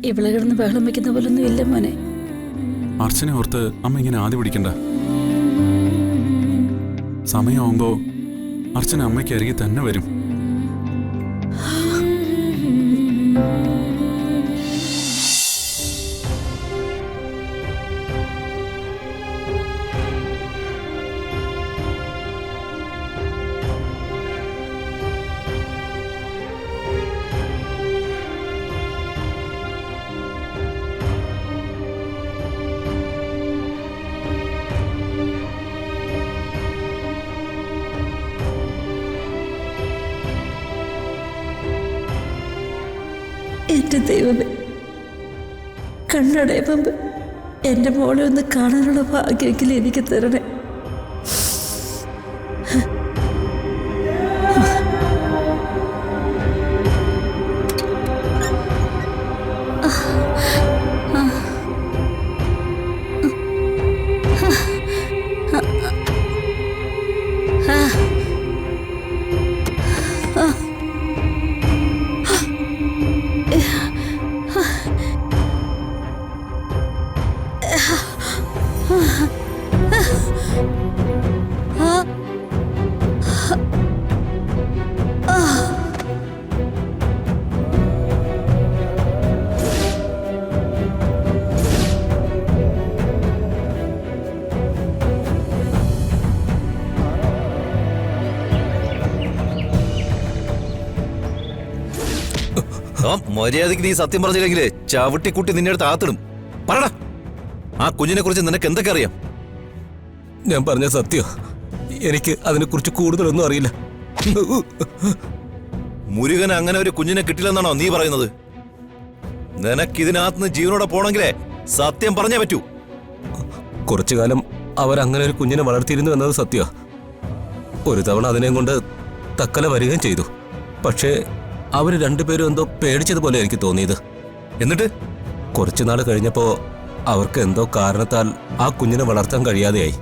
ഇവിടെ കിടന്ന് ബഹളം വെക്കുന്ന പോലൊന്നും ഇല്ല മോനെ. അർച്ചനെ ഓർത്ത് അമ്മ ഇങ്ങനെ ആദ്യ പിടിക്കണ്ട. സമയമാവുമ്പോ അർച്ചന അമ്മയ്ക്ക് അരികെ തന്നെ വരും. എന്റെ ദൈവമേ, കണ്ണടയുമ്പോ എന്റെ മോളെ ഒന്ന് കാണാനുള്ള ഭാഗ്യമെങ്കിലും എനിക്ക് തരണേ. മര്യാദക്ക് നീ സത്യം പറഞ്ഞില്ലെങ്കിലേ ചവിട്ടിക്കുട്ടി നിന്നെ അടുത്ത് ആത്തിടും. പറടാ, ആ കുഞ്ഞിനെ കുറിച്ച് നിനക്ക് എന്തൊക്കെ അറിയാം? ഞാൻ പറഞ്ഞ സത്യം, എനിക്ക് അതിനെക്കുറിച്ച് കൂടുതലൊന്നും അറിയില്ല. മുരുകൻ അങ്ങനെ ഒരു കുഞ്ഞിനെ കിട്ടില്ലെന്നാണോ നീ പറയുന്നത്? നിനക്കിതിനകത്തുനിന്ന് ജീവനോടെ പോണെങ്കിലേ സത്യം പറഞ്ഞേ പറ്റൂ. കുറച്ചു കാലം അവരങ്ങനെ ഒരു കുഞ്ഞിനെ വളർത്തിയിരുന്നു എന്നത് സത്യം. ഒരു തവണ അതിനെ കൊണ്ട് തക്കല വരികയും ചെയ്തു. പക്ഷേ അവര് രണ്ടുപേരും എന്തോ പേടിച്ചതുപോലെ എനിക്ക് തോന്നിയത്. എന്നിട്ട് കുറച്ചുനാൾ കഴിഞ്ഞപ്പോ അവർക്ക് എന്തോ കാരണത്താൽ ആ കുഞ്ഞിനെ വളർത്താൻ കഴിയാതെയായി.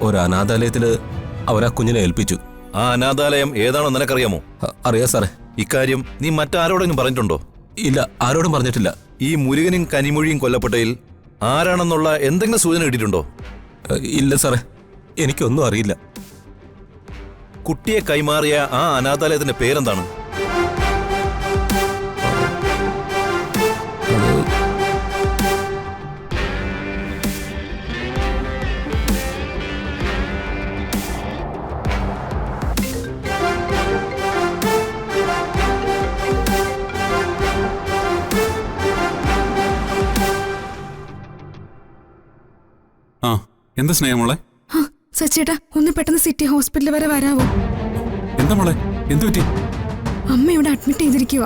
ഒരു അനാഥാലയത്തില് അവരാ കുഞ്ഞിനെ ഏൽപ്പിച്ചു. ആ അനാഥാലയം ഏതാണോ നിനക്കറിയാമോ? അറിയാം സാറേ. ഇക്കാര്യം നീ മറ്റാരോടെങ്കിലും പറഞ്ഞിട്ടുണ്ടോ? ഇല്ല, ആരോടും പറഞ്ഞിട്ടില്ല. ഈ മുരുകനും കനിമൊഴിയും കൊല്ലപ്പെട്ടതിൽ ആരാണെന്നുള്ള എന്തെങ്കിലും സൂചന കിട്ടിയിട്ടുണ്ടോ? ഇല്ല സാറേ, എനിക്കൊന്നും അറിയില്ല. കുട്ടിയെ കൈമാറിയ ആ അനാഥാലയത്തിന്റെ പേരെന്താണ്? ആ, എന്താ സ്നേഹമോളെ? സച്ചേട്ടാ, ഒന്ന് പെട്ടെന്ന് സിറ്റി ഹോസ്പിറ്റൽ വരെ വരാവോ? എന്താ മോളെ, എന്തു പറ്റി? അമ്മ ഇവിടെ അഡ്മിറ്റ് ചെയ്തിരിക്കുക.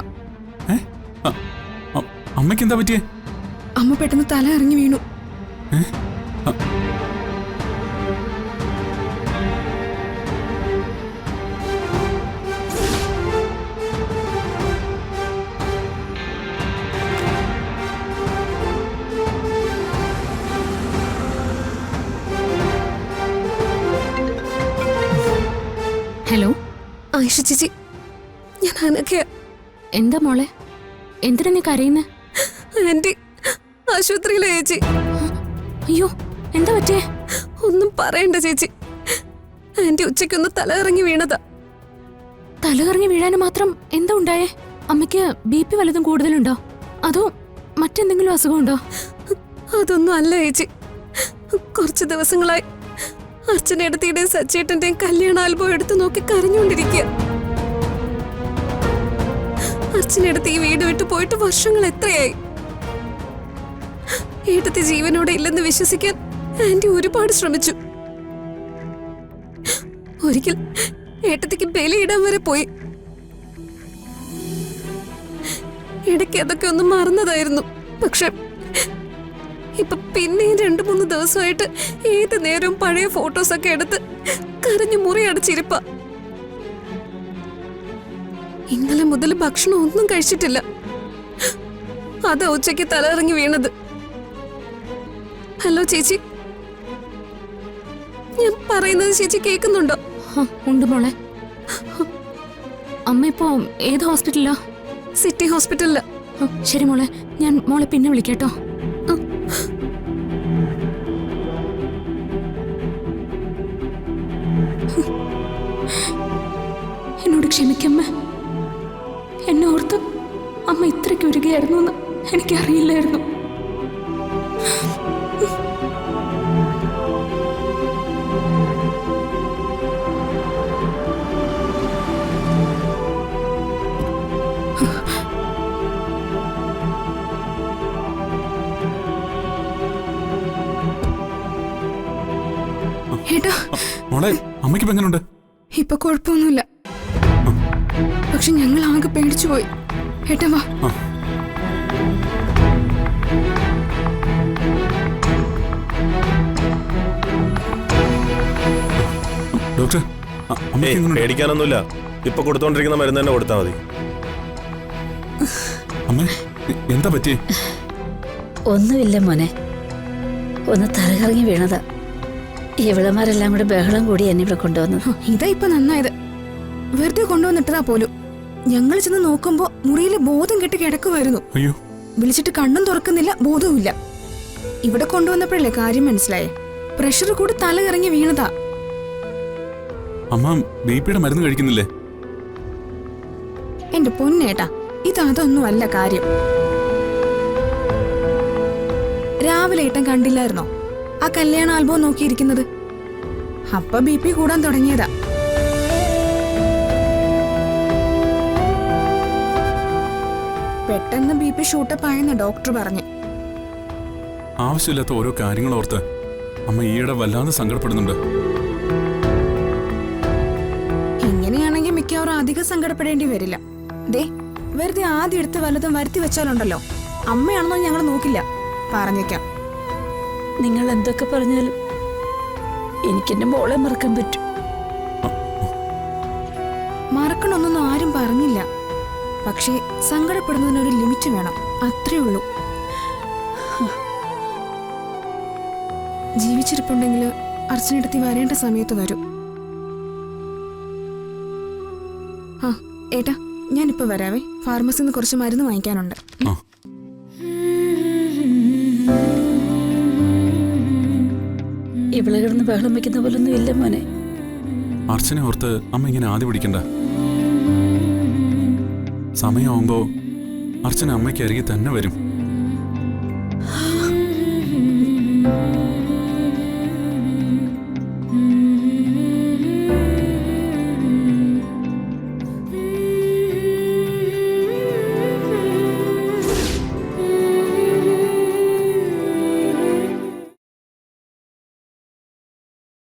അമ്മയ്ക്ക് എന്താ പറ്റിയേ? അമ്മ പെട്ടെന്ന് തല ഇറങ്ങി വീണു. ഹലോ ആയിഷ ചേച്ചി, ഞാൻ അനഘയ. എന്താ മോളെ, എന്തിനാ നീ കരയുന്നേ? ആന്റി ആശുപത്രിയിലെ ചേച്ചി. അയ്യോ, എന്താ പറ്റേ? ഒന്നും പറയണ്ട ചേച്ചി, ആന്റി ഉച്ചയ്ക്കൊന്ന് തല ഇറങ്ങി വീണതാ. തലകറങ്ങി വീഴാനും മാത്രം എന്താ ഉണ്ടായേ? അമ്മയ്ക്ക് BP വല്ലതും കൂടുതലുണ്ടോ, അതോ മറ്റെന്തെങ്കിലും അസുഖമുണ്ടോ? അതൊന്നും അല്ല ചേച്ചി. കുറച്ച് ദിവസങ്ങളായി അർച്ചനയുടെയും സച്ചേട്ടന്റെയും കല്യാണ ആൽബം എടുത്തു നോക്കി കരഞ്ഞുകൊണ്ടിരിക്കുക. അർച്ചനടുത്ത് ഈ വീട് വിട്ടു പോയിട്ട് വർഷങ്ങൾ എത്രയായി. ഏട്ടത്തി ജീവനോടെ ഇല്ലെന്ന് വിശ്വസിക്കാൻ ആന്റി ഒരുപാട് ശ്രമിച്ചു. ഒരിക്കൽ ഏട്ടത്തിക്ക് ബലിയിടാൻ വരെ പോയി. ഇടയ്ക്ക് അതൊക്കെ ഒന്ന് മറന്നതായിരുന്നു. പക്ഷെ ഇപ്പൊ പിന്നെയും 2-3 ദിവസമായിട്ട് ഏത് നേരവും പഴയ ഫോട്ടോസൊക്കെ എടുത്ത് കരഞ്ഞു മുറിയടച്ചിരിപ്പ. ഇന്നലെ മുതൽ ഭക്ഷണം ഒന്നും കഴിച്ചിട്ടില്ല. അതാ ഉച്ചയ്ക്ക് തലയിറങ്ങി വീണത്. ഹലോ ചേച്ചി, ഞാൻ പറയുന്നത് ചേച്ചി കേൾക്കുന്നുണ്ടോ? ഉണ്ട് മോളെ. അമ്മ ഇപ്പോ ഏത് ഹോസ്പിറ്റലിലാ? സിറ്റി ഹോസ്പിറ്റലില്. ശരി മോളെ, ഞാൻ മോളെ പിന്നെ വിളിക്കാട്ടോ. എന്നോട് ക്ഷമിക്കമ്മ. എന്നെ ഓർത്ത് അമ്മ ഇത്രയ്ക്ക് ഉരുകയായിരുന്നു എന്ന് എനിക്കറിയില്ലായിരുന്നു. ഏട്ടാ, മോളെ അമ്മയ്ക്ക് എങ്ങനെയുണ്ട്? ഇപ്പൊ കുഴപ്പമൊന്നുമില്ല. പക്ഷെ ഞങ്ങൾ ആകെ പേടിച്ചു പോയി. ഏട്ടാ വാ. ഡോക്ടർ അമ്മയ്ക്ക് എങ്ങനെയുണ്ട്? പേടിക്കാനൊന്നുമില്ല. ഇപ്പൊ കൊടുത്തോണ്ടിരിക്കുന്ന മരുന്ന് തന്നെ കൊടുത്താൽ മതി. അമ്മേ എന്താ പറ്റിയേ? ഒന്നുമില്ല മോനെ, ഒന്ന് തലകറങ്ങി വീണതാ. ഇവളമാരെല്ലാം കൂടെ ബഹളം കൂടി എന്നെ ഇവിടെ കൊണ്ടുവന്നത്. ഇതാ ഇപ്പൊ നന്നായത്. വെറുതെ കൊണ്ടുവന്നിട്ടതാ പോലും. ഞങ്ങൾ ചെന്ന് നോക്കുമ്പോ മുറിയിൽ ബോധം കെട്ട് കിടക്കുമായിരുന്നു. അയ്യോ, വിളിച്ചിട്ട് കണ്ണും തുറക്കുന്നില്ല, ബോധവുമില്ല. ഇവിടെ കൊണ്ടുവന്നപ്പോഴല്ലേ കാര്യം മനസ്സിലായേ. പ്രഷർ കൂടി തല കറങ്ങി വീണതാ. അമ്മ ബിപിയുടെ മരുന്ന് കഴിക്കുന്നില്ലേ? എന്റെ പൊന്നേട്ടാ, ഇതൊന്നും അല്ല കാര്യം. രാവിലെ ഏട്ടൻ കണ്ടില്ലായിരുന്നോ ആ കല്യാണ ആൽബം നോക്കിയിരിക്കുന്നത്? അപ്പൊ BP കൂടാൻ തുടങ്ങിയതാ. പെട്ടെന്ന് BP ഷൂട്ടപ്പ് ആയെന്ന് ഡോക്ടർ പറഞ്ഞു. ആവശ്യമില്ലാത്ത ഓരോ കാര്യങ്ങൾ ഓർത്ത് അമ്മ ഈയിടെ വല്ലാതെ സങ്കടപ്പെടുന്നുണ്ട്. ഇങ്ങനെയാണെങ്കിൽ മിക്കവാറും അധികം സങ്കടപ്പെടേണ്ടി വരില്ല. ദേ, വെറുതെ ആദ്യം എടുത്ത് വല്ലതും വരുത്തി വെച്ചാലുണ്ടല്ലോ, അമ്മയാണെന്നോ ഞങ്ങൾ നോക്കില്ല. പറഞ്ഞേക്കാം. നിങ്ങൾ എന്തൊക്കെ പറഞ്ഞാലും എനിക്കെന്റെ മോളെ മറക്കാൻ പറ്റും. മറക്കണമെന്നൊന്നും ആരും പറഞ്ഞില്ല. പക്ഷേ സങ്കടപ്പെടുന്നതിനൊരു ലിമിറ്റ് വേണം, അത്രേ ഉള്ളൂ. ജീവിച്ചിരിപ്പുണ്ടെങ്കിൽ അർച്ചനടുത്ത് വരേണ്ട സമയത്ത് വരും. ആ ഏട്ടാ, ഞാനിപ്പോ വരാവേ. ഫാർമസിന്ന് കുറച്ച് മരുന്ന് വാങ്ങിക്കാനുണ്ട്. ഇവളെ കിടന്ന് ബഹളം വെക്കുന്ന പോലൊന്നും ഇല്ല മോനെ. അർച്ചനെ ഓർത്ത് അമ്മ ഇങ്ങനെ ആദ്യ പിടിക്കണ്ട. സമയമാവുമ്പോ അർച്ചന അമ്മയ്ക്ക് അരികെ തന്നെ വരും.